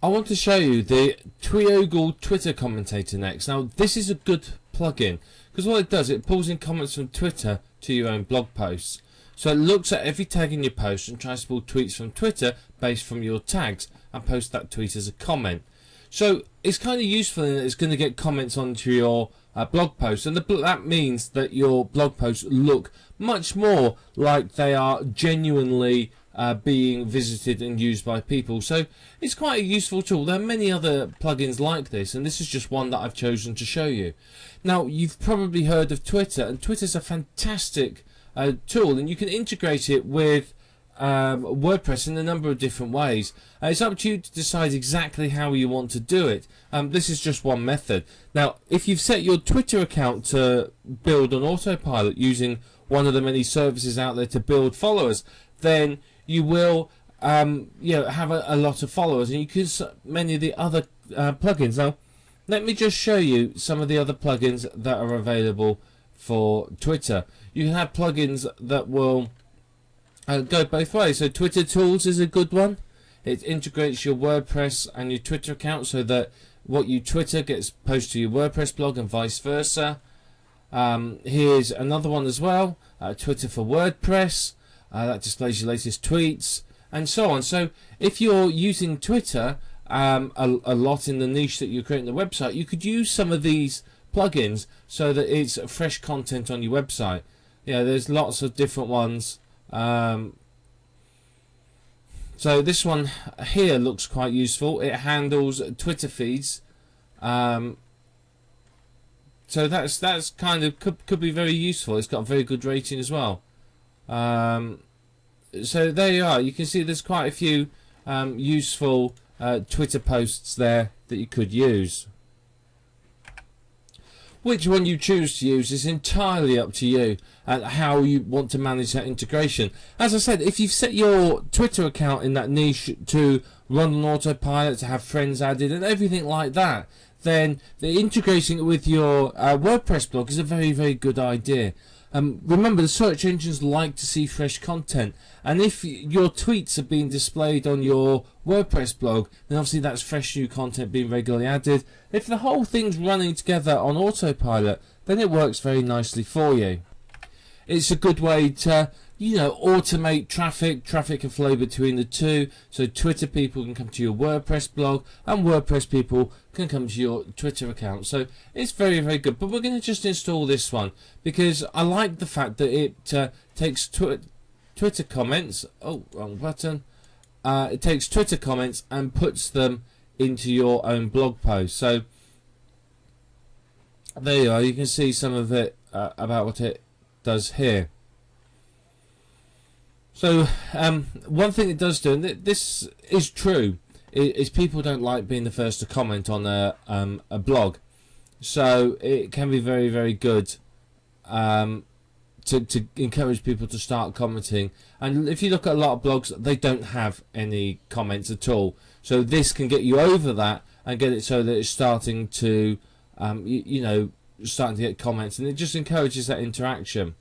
I want to show you the Tweogle Twitter commentator next. Now this is a good plugin because what it does, it pulls in comments from Twitter to your own blog posts. So it looks at every tag in your post and tries to pull tweets from Twitter based from your tags and post that tweet as a comment. So it's kind of useful in that it's going to get comments onto your blog post, and that means that your blog posts look much more like they are genuinely being visited and used by people. So it's quite a useful tool. There are many other plugins like this, and this is just one that I've chosen to show you. Now, you've probably heard of Twitter, and Twitter's a fantastic tool, and you can integrate it with WordPress in a number of different ways. It's up to you to decide exactly how you want to do it. This is just one method. Now, if you've set your Twitter account to build on autopilot using one of the many services out there to build followers, then you will have a lot of followers, and you can use many of the other plugins. Now, let me just show you some of the other plugins that are available for Twitter. You can have plugins that will go both ways. So Twitter Tools is a good one. It integrates your WordPress and your Twitter account so that what you Twitter gets posted to your WordPress blog and vice versa. Here's another one as well, Twitter for WordPress. That displays your latest tweets and so on. So if you're using Twitter a lot in the niche that you're creating the website, you could use some of these plugins so that it's fresh content on your website. There's lots of different ones. So this one here looks quite useful. It handles Twitter feeds. So that's kind of could be very useful. It's got a very good rating as well. So there you are. You can see there's quite a few useful Twitter posts there that you could use. Which one you choose to use is entirely up to you and how you want to manage that integration. As I said, if you've set your Twitter account in that niche to run on autopilot, to have friends added and everything like that, then integrating it with your WordPress blog is a very, very good idea. Remember, the search engines like to see fresh content, and if your tweets are being displayed on your WordPress blog, then obviously that's fresh new content being regularly added. If the whole thing's running together on autopilot, then it works very nicely for you. It's a good way to automate traffic. Traffic can flow between the two, so Twitter people can come to your WordPress blog and WordPress people can come to your Twitter account. So it's very, very good. But we're going to just install this one because I like the fact that it takes Twitter comments. Oh, wrong button. It takes Twitter comments and puts them into your own blog post. So there you are. You can see some of it about what it does here. So one thing it does do, and this is true, is people don't like being the first to comment on a blog. So it can be very, very good to encourage people to start commenting. And if you look at a lot of blogs, they don't have any comments at all. So this can get you over that and get it so that it's starting to, starting to get comments, and it just encourages that interaction.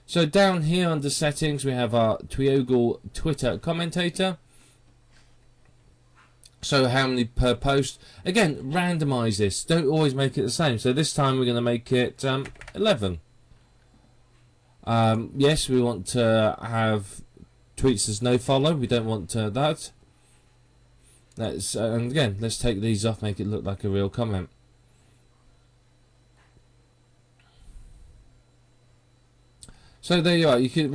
So down here under settings we have our Tweogle Twitter commentator. So how many per post? Again, randomize this. Don't always make it the same. So this time we're going to make it 11. Yes, we want to have tweets as no follow. We don't want that. And again, let's take these off, make it look like a real comment. So there you are. You can,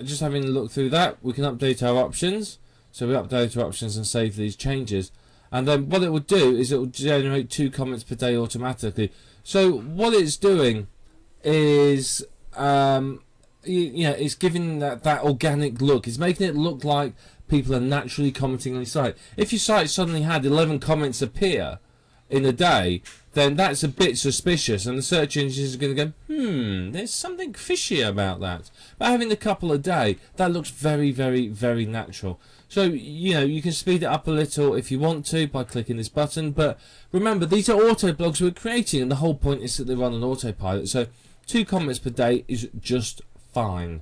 just having a look through that, we can update our options. So we update our options and save these changes. And then what it will do is it will generate 2 comments per day automatically. So what it's doing is, it's giving that organic look. It's making it look like people are naturally commenting on your site. If your site suddenly had 11 comments appear in a day, then that's a bit suspicious, and the search engines are going to go, there's something fishy about that. But having a couple a day, that looks very, very, very natural. So, you can speed it up a little if you want to by clicking this button, but remember, these are auto blogs we're creating, and the whole point is that they run on autopilot. So 2 comments per day is just fine.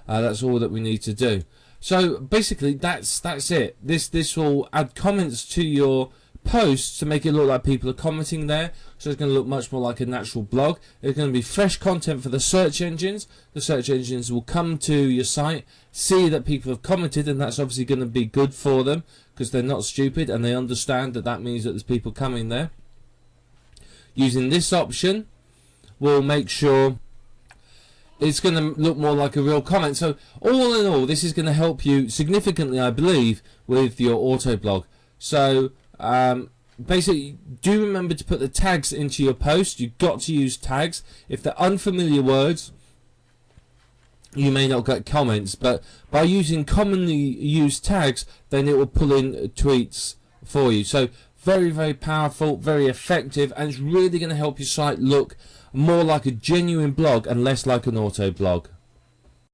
That's all that we need to do. So basically that's it. This will add comments to your posts to make it look like people are commenting there, so it's going to look much more like a natural blog. It's going to be fresh content for the search engines. The search engines will come to your site, see that people have commented, and that's obviously going to be good for them because they're not stupid and they understand that that means that there's people coming there. Using this option will make sure it's going to look more like a real comment. So all in all, this is going to help you significantly, I believe, with your auto blog. So basically, do remember to put the tags into your post. You've got to use tags. If they're unfamiliar words, you may not get comments, but by using commonly used tags, then it will pull in tweets for you. So very, very powerful, very effective, and it's really going to help your site look more like a genuine blog and less like an auto blog.